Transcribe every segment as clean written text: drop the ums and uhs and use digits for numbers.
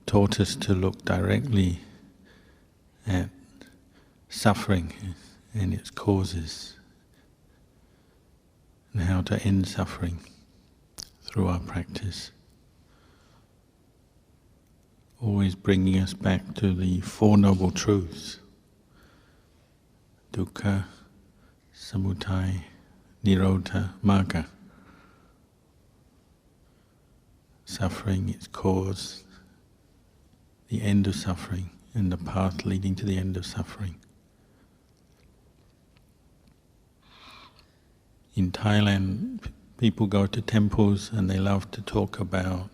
taught us to look directly at suffering and its causes, and how to end suffering through our practice. Always bringing us back to the Four Noble Truths: dukkha, samudaya, nirodha, magga. Suffering, its cause, the end of suffering, and the path leading to the end of suffering. In Thailand, people go to temples and they love to talk about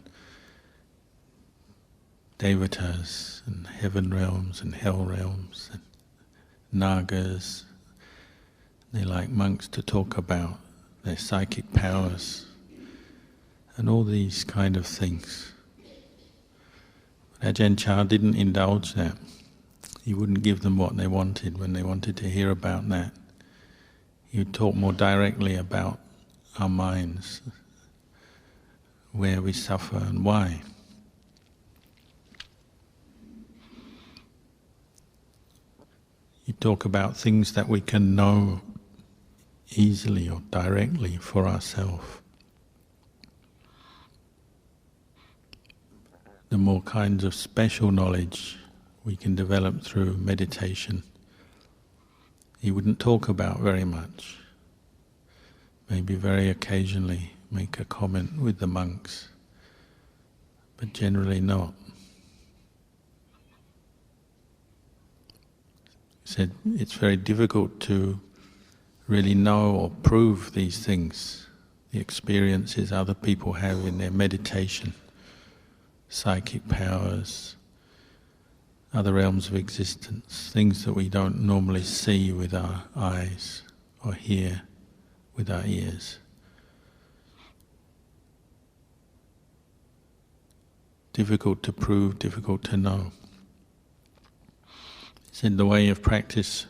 devatas and heaven realms and hell realms and nagas. They like monks to talk about their psychic powers and all these kind of things. But Ajahn Chah didn't indulge that. He wouldn't give them what they wanted when they wanted to hear about that. He would talk more directly about our minds, where we suffer and why. He'd talk about things that we can know easily or directly for ourselves. The more kinds of special knowledge we can develop through meditation, he wouldn't talk about very much. Maybe very occasionally make a comment with the monks, but generally not. He said it's very difficult to really know or prove these things, the experiences other people have in their meditation, psychic powers, other realms of existence, things that we don't normally see with our eyes or hear with our ears. Difficult to prove, difficult to know. He said the way of practice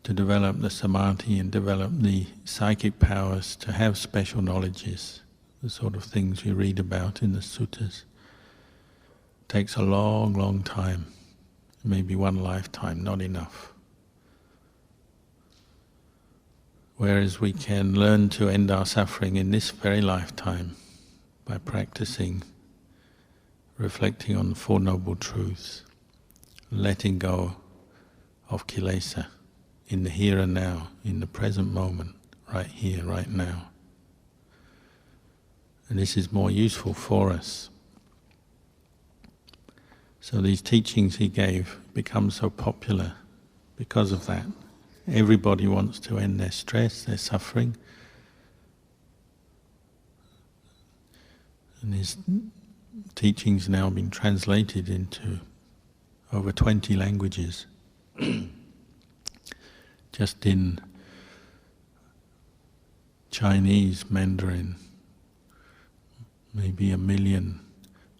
to develop the samadhi and develop the psychic powers to have special knowledges, the sort of things we read about in the suttas, takes a long, long time. Maybe one lifetime, not enough. Whereas we can learn to end our suffering in this very lifetime by practicing, reflecting on the Four Noble Truths, letting go of kilesa in the here and now, in the present moment, right here, right now. And this is more useful for us. So these teachings he gave become so popular because of that. Everybody wants to end their stress, their suffering. And his teachings now been translated into over 20 languages. Just in Chinese, Mandarin, maybe 1 million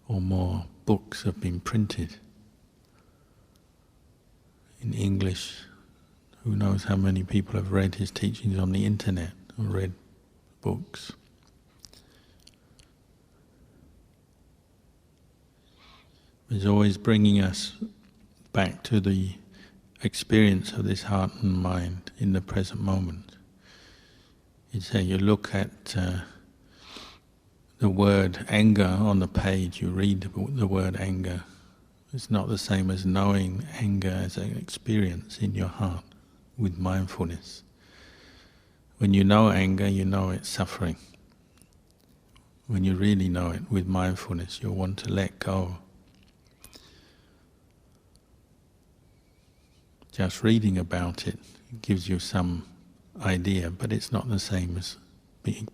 or more books have been printed. In English, who knows how many people have read his teachings on the internet or read books. He's always bringing us back to the experience of this heart and mind in the present moment. He'd say you look at the word anger on the page, you read the word anger. It's not the same as knowing anger as an experience in your heart with mindfulness. When you know anger, you know it's suffering. When you really know it with mindfulness, you'll want to let go. Just reading about it gives you some idea, but it's not the same as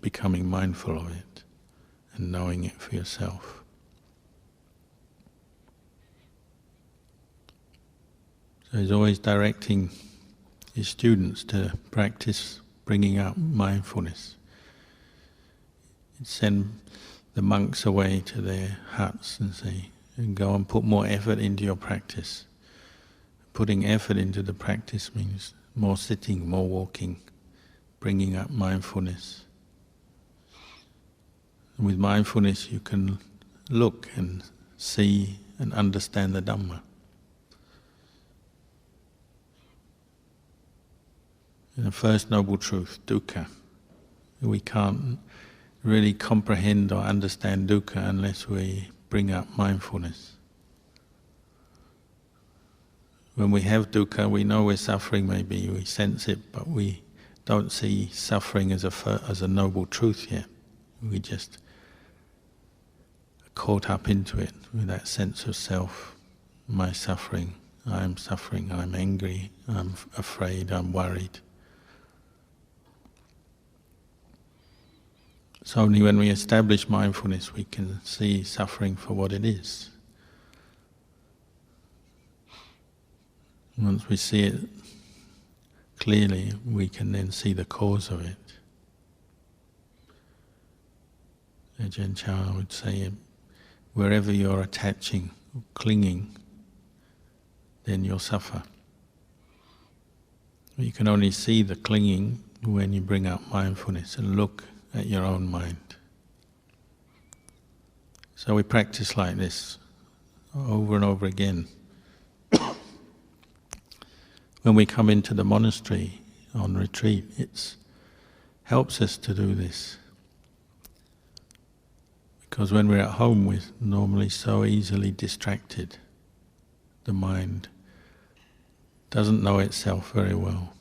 becoming mindful of it and knowing it for yourself. So he's always directing his students to practice bringing up mindfulness. He'd send the monks away to their huts and say, go and put more effort into your practice. Putting effort into the practice means more sitting, more walking, bringing up mindfulness. And with mindfulness you can look and see and understand the Dhamma. And the first noble truth, dukkha. We can't really comprehend or understand dukkha unless we bring up mindfulness. When we have dukkha, we know we're suffering maybe, we sense it, but we don't see suffering as a noble truth yet. We just are caught up into it with that sense of self, my suffering, I'm angry, I'm afraid, I'm worried. It's only when we establish mindfulness we can see suffering for what it is. Once we see it clearly, we can then see the cause of it. Ajahn Chah would say, wherever you're attaching, clinging, then you'll suffer. You can only see the clinging when you bring up mindfulness and look at your own mind. So we practice like this over and over again. When we come into the monastery on retreat, it helps us to do this. Because when we're at home, we're normally so easily distracted. The mind doesn't know itself very well.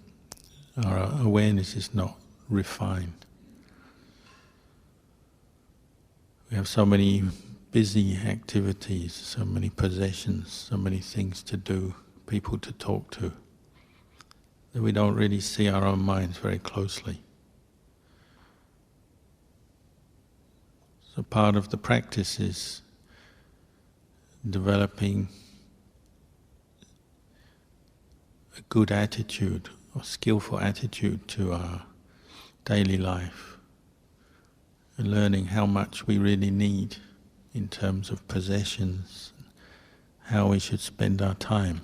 Our awareness is not refined. We have so many busy activities, so many possessions, so many things to do, people to talk to, that we don't really see our own minds very closely. So part of the practice is developing a good attitude or skillful attitude to our daily life, and learning how much we really need in terms of possessions, how we should spend our time.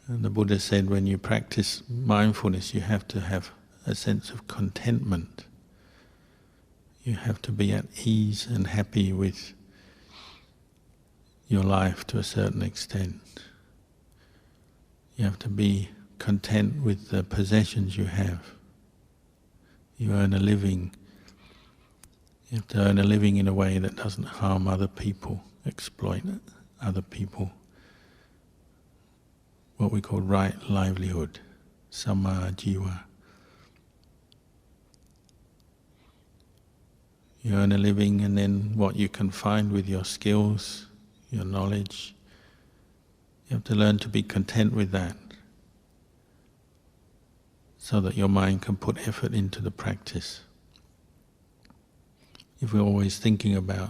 And the Buddha said when you practice mindfulness, you have to have a sense of contentment. You have to be at ease and happy with your life to a certain extent. You have to be content with the possessions you have. You earn a living. You have to earn a living in a way that doesn't harm other people, exploit other people. What we call right livelihood, samma jiva. You earn a living, and then what you can find with your skills, your knowledge, you have to learn to be content with that, so that your mind can put effort into the practice. If we're always thinking about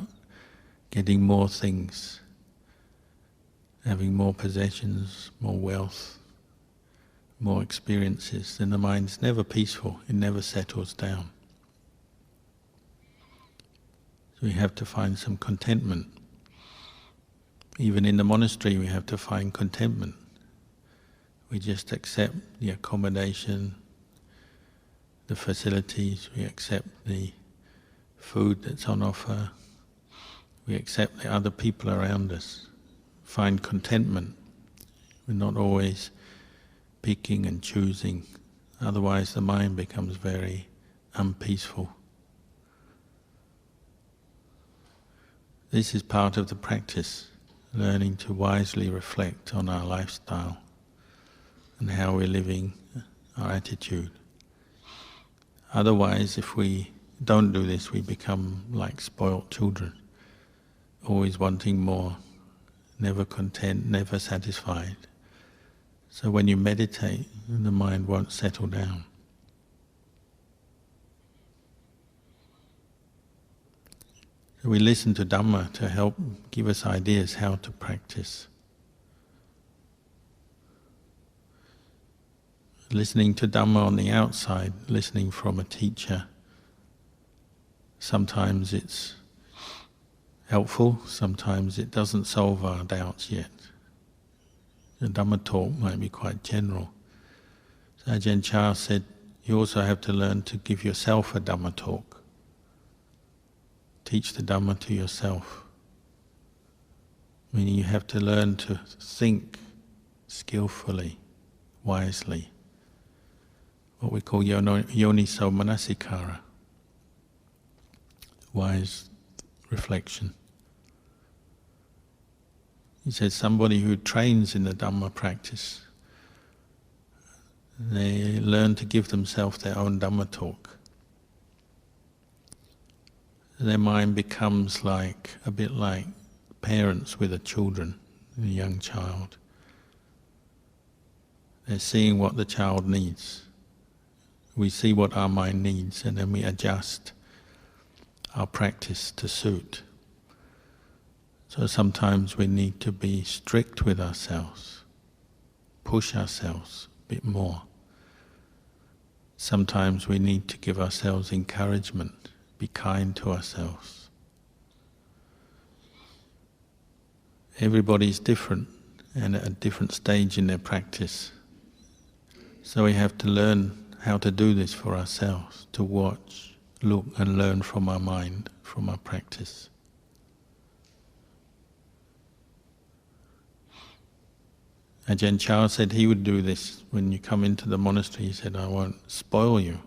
getting more things, having more possessions, more wealth, more experiences, then the mind's never peaceful, it never settles down. So we have to find some contentment. Even in the monastery we have to find contentment. We just accept the accommodation, the facilities, we accept the food that's on offer, we accept the other people around us. Find contentment. We're not always picking and choosing, otherwise the mind becomes very unpeaceful. This is part of the practice, learning to wisely reflect on our lifestyle and how we're living, our attitude. Otherwise, if we don't do this, we become like spoilt children, always wanting more, never content, never satisfied. So when you meditate, the mind won't settle down. So we listen to Dhamma to help give us ideas how to practice. Listening to Dhamma on the outside, listening from a teacher, sometimes it's helpful, sometimes it doesn't solve our doubts yet. The Dhamma talk might be quite general. So Ajahn Chah said, you also have to learn to give yourself a Dhamma talk. Teach the Dhamma to yourself. Meaning you have to learn to think skillfully, wisely. What we call yoniso manasikara, wise reflection. He says somebody who trains in the Dhamma practice, they learn to give themselves their own Dhamma talk. Their mind becomes a bit like parents with a young child. They're seeing what the child needs. We see what our mind needs, and then we adjust our practice to suit. So sometimes we need to be strict with ourselves, push ourselves a bit more. Sometimes we need to give ourselves encouragement, be kind to ourselves. Everybody's different and at a different stage in their practice. So we have to learn how to do this for ourselves, to watch, look and learn from our mind, from our practice. Ajahn Chah said he would do this when you come into the monastery. He said, I won't spoil you.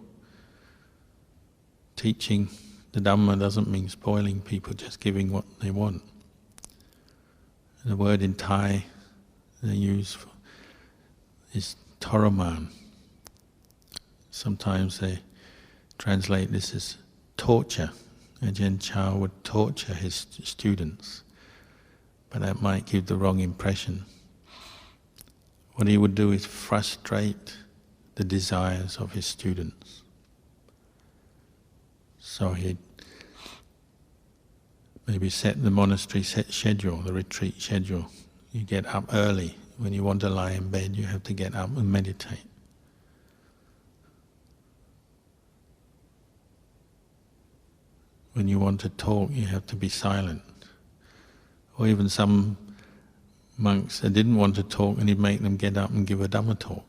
Teaching the Dhamma doesn't mean spoiling people, just giving what they want. The word in Thai they use is toraman. Sometimes they translate this as torture. Ajahn Chah would torture his students, but that might give the wrong impression. What he would do is frustrate the desires of his students. So he'd maybe set the monastery schedule, the retreat schedule. You get up early. When you want to lie in bed, you have to get up and meditate. When you want to talk, you have to be silent. Or even some monks that didn't want to talk, and he'd make them get up and give a Dhamma talk.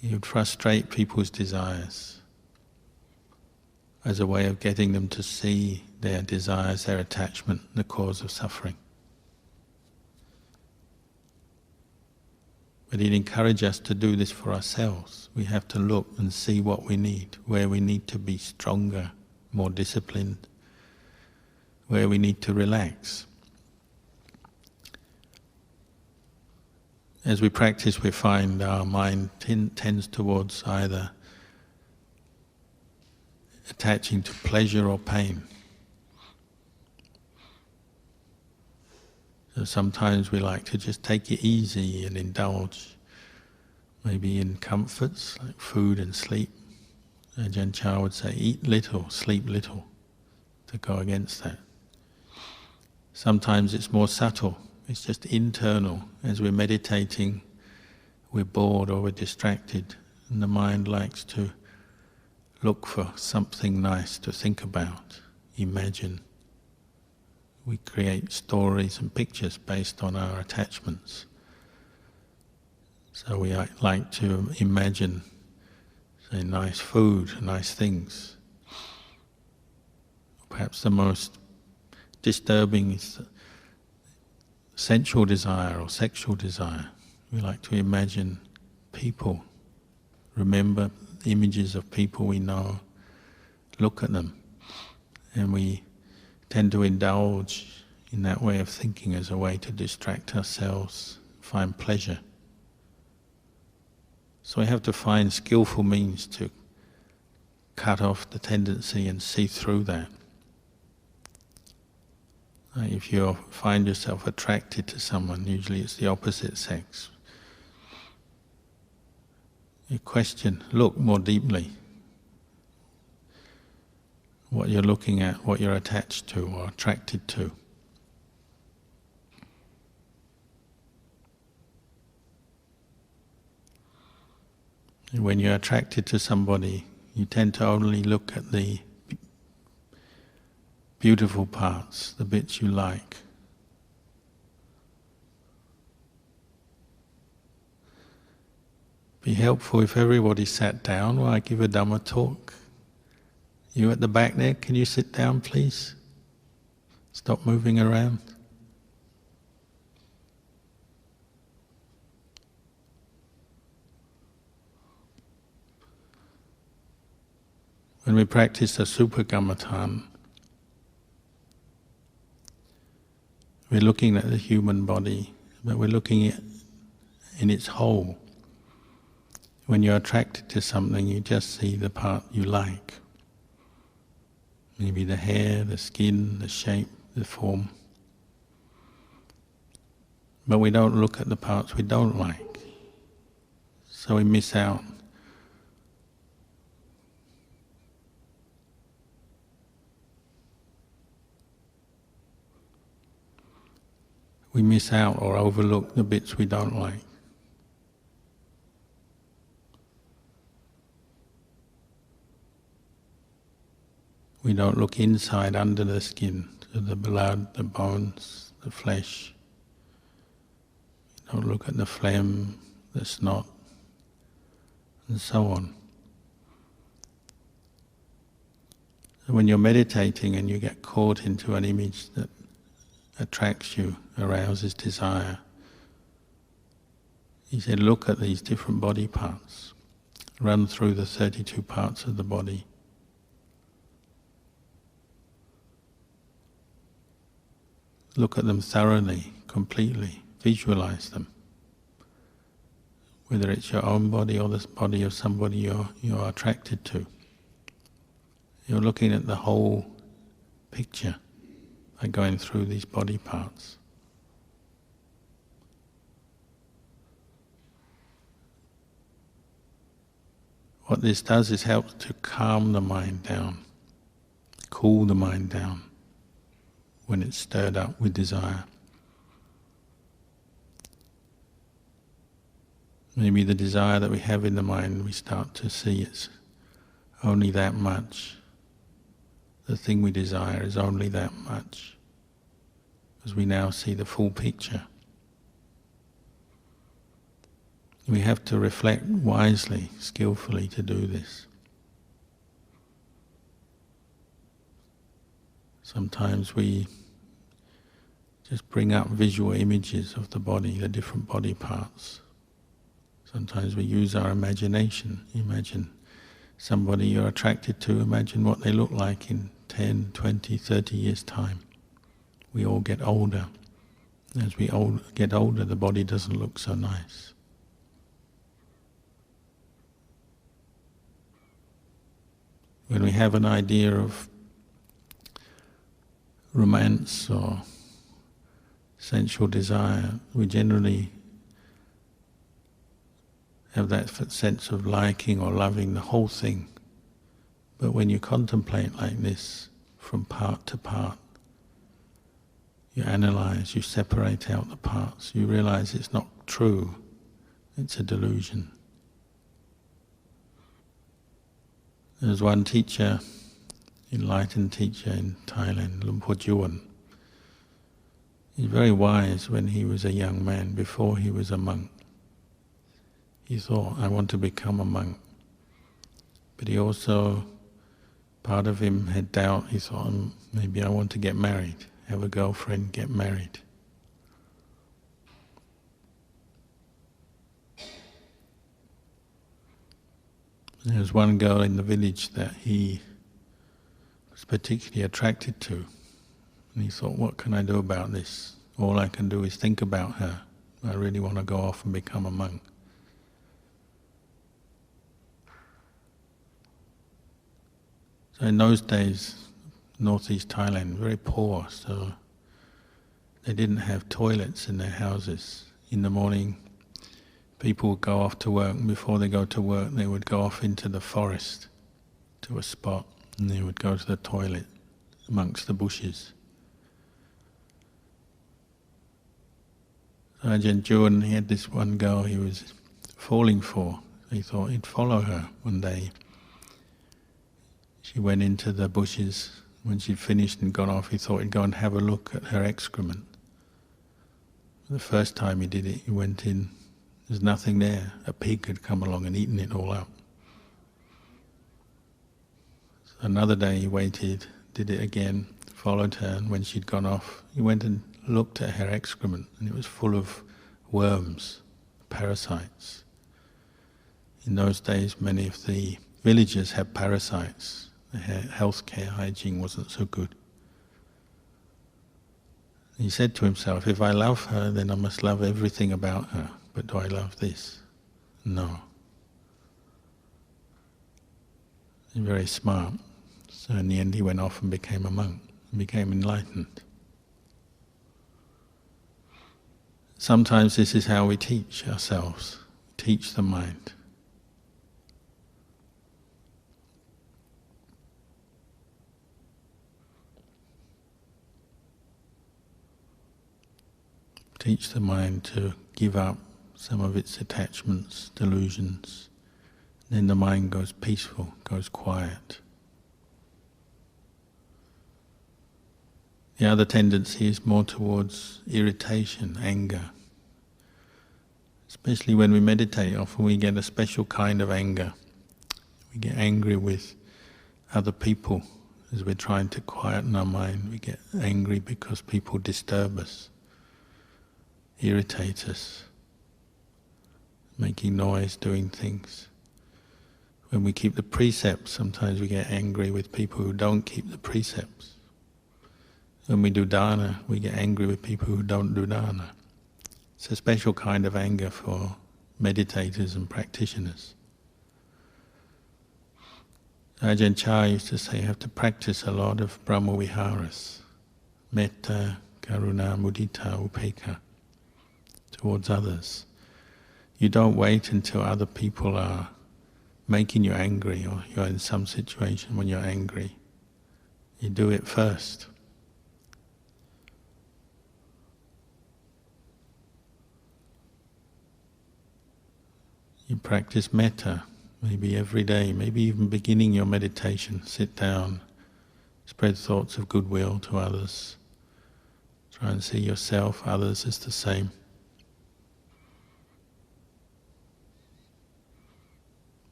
He would frustrate people's desires as a way of getting them to see their desires, their attachment, the cause of suffering. But he'd encourage us to do this for ourselves. We have to look and see what we need, where we need to be stronger, more disciplined, where we need to relax. As we practice, we find our mind tends towards either attaching to pleasure or pain. So sometimes we like to just take it easy and indulge, maybe in comforts like food and sleep. Ajahn Chah would say, eat little, sleep little, to go against that. Sometimes it's more subtle. It's just internal. As we're meditating, we're bored or we're distracted, and the mind likes to look for something nice to think about, imagine. We create stories and pictures based on our attachments. So we like to imagine, say, nice food, nice things. Perhaps the most disturbing is sensual desire or sexual desire. We like to imagine people, remember images of people we know, look at them, and we tend to indulge in that way of thinking as a way to distract ourselves, find pleasure. So we have to find skillful means to cut off the tendency and see through that. If you find yourself attracted to someone, usually it's the opposite sex. You question, look more deeply. What you're looking at, what you're attached to or attracted to. And when you're attracted to somebody, you tend to only look at the beautiful parts, the bits you like. Be helpful if everybody sat down while I give a Dhamma talk. You at the back there, can you sit down please? Stop moving around. When we practice the Supakamatan, we're looking at the human body, but we're looking at it in its whole. When you're attracted to something, you just see the part you like. Maybe the hair, the skin, the shape, the form. But we don't look at the parts we don't like. So we miss out. We miss out or overlook the bits we don't like. We don't look inside under the skin, to the blood, the bones, the flesh. We don't look at the phlegm, the snot, and so on. So when you're meditating and you get caught into an image that attracts you, arouses desire, he said, look at these different body parts. Run through the 32 parts of the body. Look at them thoroughly, completely. Visualize them. Whether it's your own body or the body of somebody you're attracted to. You're looking at the whole picture by going through these body parts. What this does is help to calm the mind down, cool the mind down when it's stirred up with desire. Maybe the desire that we have in the mind, we start to see it's only that much. The thing we desire is only that much, because we now see the full picture. We have to reflect wisely, skillfully to do this. Sometimes we just bring up visual images of the body, the different body parts. Sometimes we use our imagination. Imagine somebody you're attracted to, imagine what they look like in 10, 20, 30 years' time. We all get older. As we get older, the body doesn't look so nice. When we have an idea of romance or sensual desire, we generally have that sense of liking or loving the whole thing. But when you contemplate like this, from part to part, you analyze, you separate out the parts, you realize it's not true, it's a delusion. There was one teacher, enlightened teacher in Thailand, Luang Por Juan. He's very wise when he was a young man, before he was a monk. He thought, I want to become a monk. But he also, part of him had doubt. He thought, maybe I want to get married, have a girlfriend, get married. There was one girl in the village that he was particularly attracted to. And he thought, what can I do about this? All I can do is think about her. I really want to go off and become a monk. So in those days, northeast Thailand, very poor, so they didn't have toilets in their houses. In the morning, people would go off to work, and before they go to work, they would go off into the forest to a spot, and they would go to the toilet amongst the bushes. So Ajahn Juan, he had this one girl he was falling for. He thought he'd follow her one day. She went into the bushes. When she'd finished and gone off, he thought he'd go and have a look at her excrement. The first time he did it, he went in, there's nothing there. A pig had come along and eaten it all up. So another day he waited, did it again, followed her, and when she'd gone off, he went and looked at her excrement, and it was full of worms, parasites. In those days, many of the villagers had parasites. The healthcare hygiene wasn't so good. He said to himself, if I love her, then I must love everything about her. But do I love this? No. He's very smart. So in the end he went off and became a monk, and became enlightened. Sometimes this is how we teach ourselves, teach the mind. Teach the mind to give up some of its attachments, delusions. Then the mind goes peaceful, goes quiet. The other tendency is more towards irritation, anger. Especially when we meditate, often we get a special kind of anger. We get angry with other people as we're trying to quieten our mind. We get angry because people disturb us, irritate us, making noise, doing things. When we keep the precepts, sometimes we get angry with people who don't keep the precepts. When we do dana, we get angry with people who don't do dana. It's a special kind of anger for meditators and practitioners. Ajahn Chah used to say you have to practice a lot of Brahmaviharas, metta, karuna, mudita, upekkha, towards others. You don't wait until other people are making you angry, or you're in some situation when you're angry. You do it first. You practice metta, maybe every day, maybe even beginning your meditation. Sit down, spread thoughts of goodwill to others. Try and see yourself, others as the same.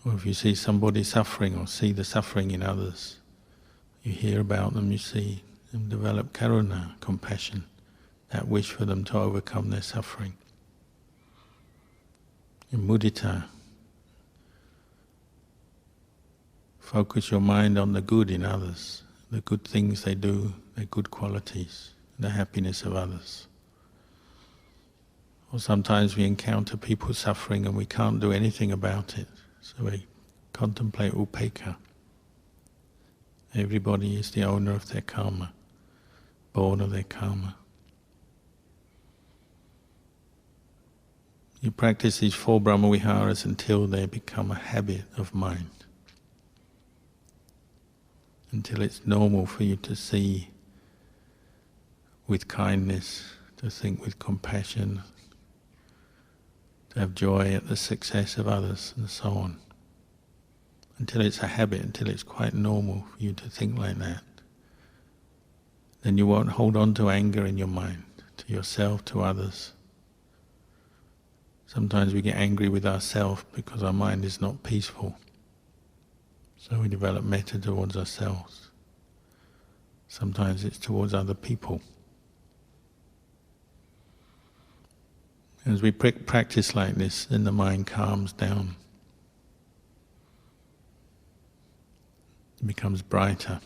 Or if you see somebody suffering, or see the suffering in others, you hear about them, you see them develop karuna, compassion, that wish for them to overcome their suffering. In mudita, focus your mind on the good in others, the good things they do, their good qualities, the happiness of others. Or sometimes we encounter people suffering and we can't do anything about it, so we contemplate upekkha. Everybody is the owner of their karma, born of their karma. You practice these 4 Brahmaviharas until they become a habit of mind. Until it's normal for you to see with kindness, to think with compassion, to have joy at the success of others, and so on. Until it's a habit, until it's quite normal for you to think like that. Then you won't hold on to anger in your mind, to yourself, to others. Sometimes we get angry with ourselves because our mind is not peaceful. So we develop metta towards ourselves. Sometimes it's towards other people. As we practice like this, then the mind calms down. It becomes brighter.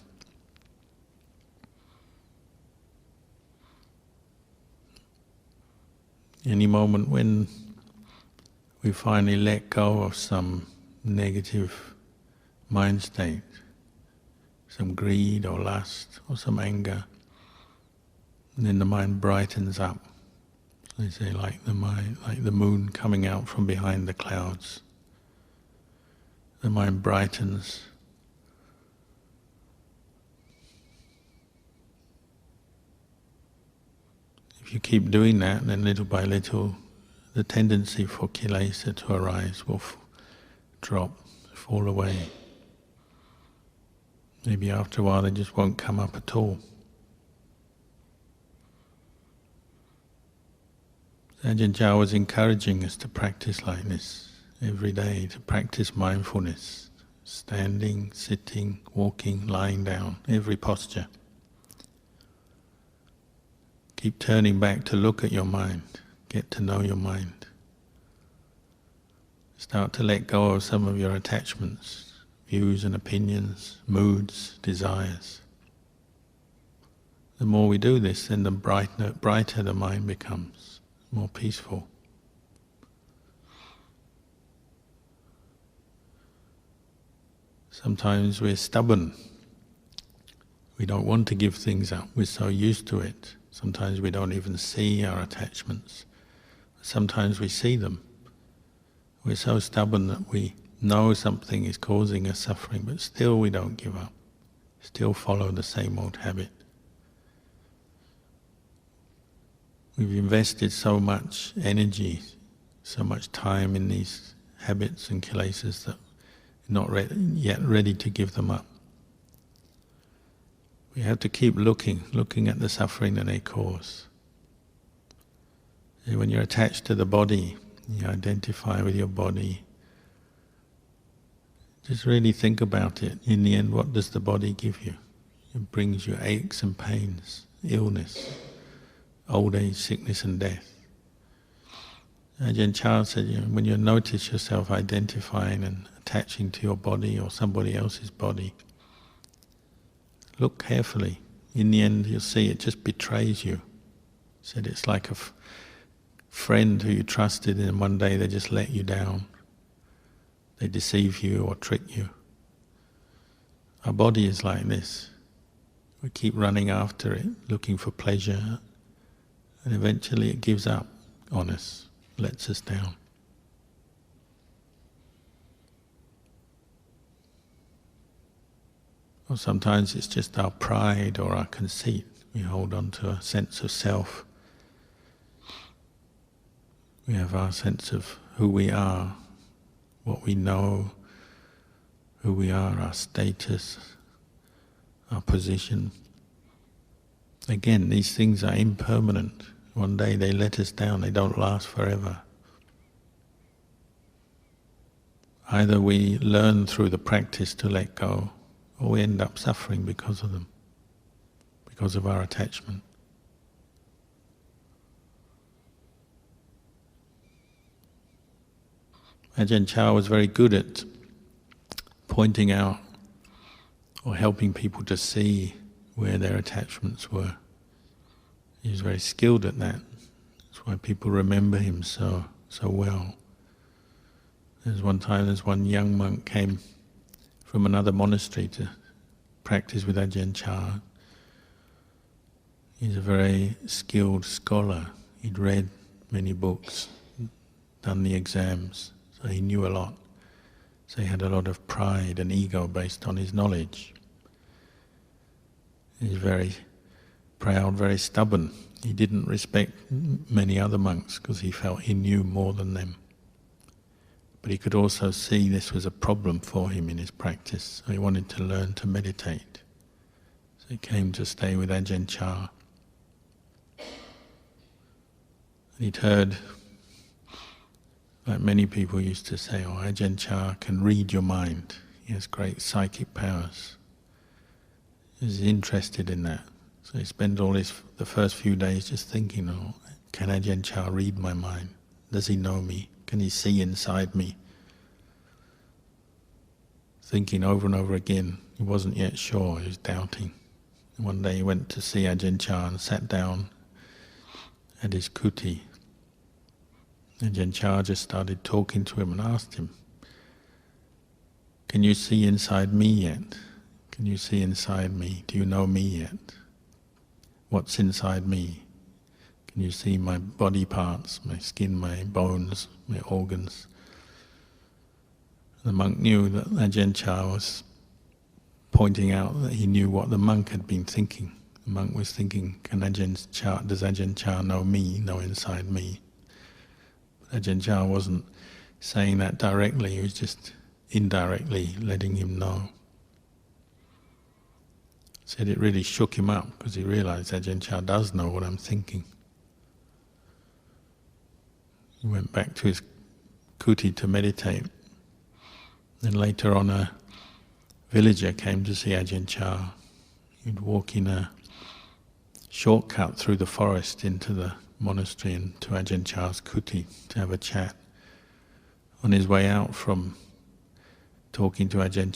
Any moment when we finally let go of some negative mind state, some greed or lust or some anger, and then the mind brightens up. So they say like the moon coming out from behind the clouds. The mind brightens. If you keep doing that, then little by little the tendency for kilesa to arise will drop, fall away. Maybe after a while they just won't come up at all. Ajahn Chah was encouraging us to practice like this every day, to practice mindfulness, standing, sitting, walking, lying down, every posture. Keep turning back to look at your mind, get to know your mind. Start to let go of some of your attachments, views and opinions, moods, desires. The more we do this, then the brighter the mind becomes, more peaceful. Sometimes we're stubborn. We don't want to give things up. We're so used to it. Sometimes we don't even see our attachments. Sometimes we see them. We're so stubborn that we know something is causing us suffering, but still we don't give up. Still follow the same old habit. We've invested so much energy, so much time in these habits and kilesas that we're not yet ready to give them up. We have to keep looking at the suffering that they cause. When you're attached to the body, you identify with your body, just really think about it. In the end, what does the body give you? It brings you aches and pains, illness, old age, sickness and death. Ajahn Chah said, when you notice yourself identifying and attaching to your body or somebody else's body, look carefully. In the end, you'll see it just betrays you. He said it's like a friend who you trusted and one day they just let you down. They deceive you or trick you. Our body is like this. We keep running after it, looking for pleasure, and eventually it gives up on us, lets us down. Or sometimes it's just our pride or our conceit. We hold on to a sense of self. We have our sense of who we are, what we know, who we are, our status, our position. Again, these things are impermanent. One day they let us down, they don't last forever. Either we learn through the practice to let go, or we end up suffering because of them, because of our attachment. Ajahn Chah was very good at pointing out or helping people to see where their attachments were. He was very skilled at that. That's why people remember him so well. There's one young monk came from another monastery to practice with Ajahn Chah. He's a very skilled scholar. He'd read many books, done the exams, so he knew a lot. So he had a lot of pride and ego based on his knowledge. He's very proud, very stubborn. He didn't respect many other monks because he felt he knew more than them. But he could also see this was a problem for him in his practice, so he wanted to learn to meditate. So he came to stay with Ajahn Chah. And he'd heard, like many people used to say, oh, Ajahn Chah can read your mind. He has great psychic powers. He was interested in that. So he spent the first few days just thinking, oh, can Ajahn Chah read my mind? Does he know me? Can he see inside me? Thinking over and over again. He wasn't yet sure, he was doubting. And one day he went to see Ajahn Chah and sat down at his kuti. Ajahn Chah just started talking to him and asked him, can you see inside me yet? Can you see inside me? Do you know me yet? What's inside me? Can you see my body parts, my skin, my bones, my organs? The monk knew that Ajahn Chah was pointing out that he knew what the monk had been thinking. The monk was thinking, does Ajahn Chah know me, know inside me? But Ajahn Chah wasn't saying that directly, he was just indirectly letting him know. Said it really shook him up because he realized Ajahn Chah does know what I'm thinking. He went back to his kuti to meditate. Then later on a villager came to see Ajahn Chah. He'd walk in a shortcut through the forest into the monastery and to Ajahn Chah's kuti to have a chat. On his way out from talking to Ajahn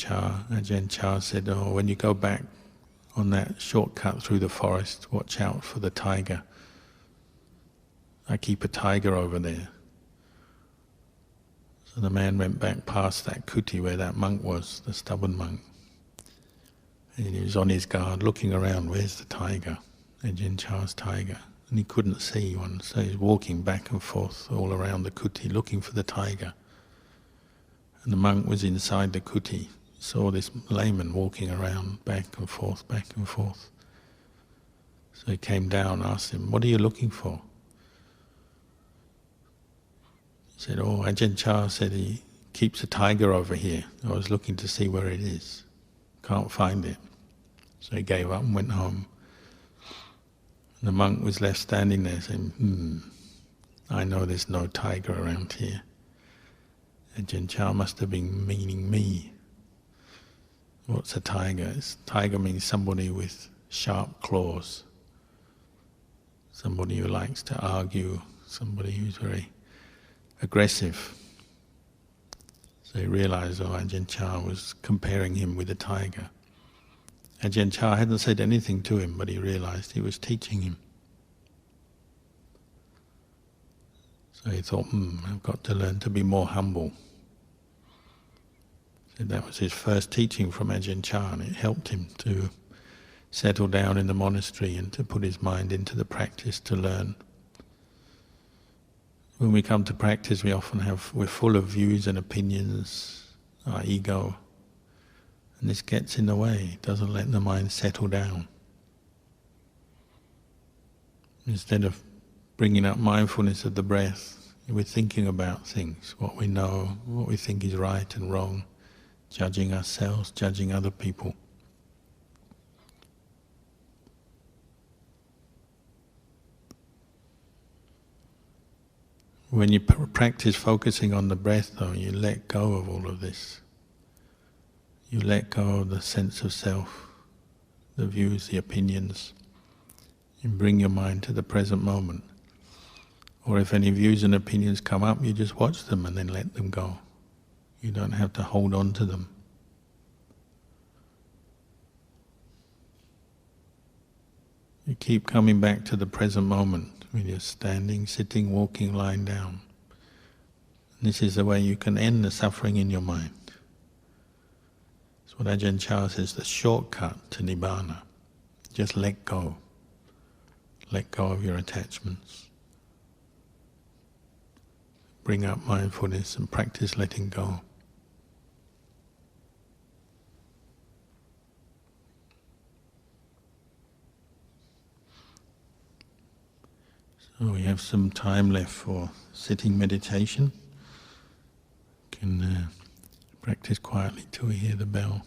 Chah said, "Oh, when you go back on that shortcut through the forest, watch out for the tiger. I keep a tiger over there." So the man went back past that kuti where that monk was, the stubborn monk. And he was on his guard, looking around, where's the tiger? Ajahn Chah's tiger. And he couldn't see one, so he's walking back and forth all around the kuti, looking for the tiger. And the monk was inside the kuti, saw this layman walking around, back and forth, back and forth. So he came down, asked him, "What are you looking for?" He said, "Oh, Ajahn Chah said he keeps a tiger over here. I was looking to see where it is. Can't find it." So he gave up and went home. And the monk was left standing there saying, I know there's no tiger around here. Ajahn Chah must have been meaning me. What's a tiger? Tiger means somebody with sharp claws. Somebody who likes to argue, somebody who's very aggressive. So he realized, Ajahn Chah was comparing him with a tiger. Ajahn Chah hadn't said anything to him, but he realized he was teaching him. So he thought, I've got to learn to be more humble. So that was his first teaching from Ajahn Chah, and it helped him to settle down in the monastery and to put his mind into the practice to learn. When we come to practice, we're full of views and opinions, our ego, and this gets in the way. It doesn't let the mind settle down. Instead of bringing up mindfulness of the breath, we're thinking about things, what we know, what we think is right and wrong, judging ourselves, judging other people. When you practice focusing on the breath, though, you let go of all of this. You let go of the sense of self, the views, the opinions. You bring your mind to the present moment. Or if any views and opinions come up, you just watch them and then let them go. You don't have to hold on to them. You keep coming back to the present moment when you're standing, sitting, walking, lying down. And this is the way you can end the suffering in your mind. It's what Ajahn Chah says, the shortcut to Nibbana. Just let go. Let go of your attachments. Bring up mindfulness and practice letting go. So we have some time left for sitting meditation. You can practice quietly till we hear the bell.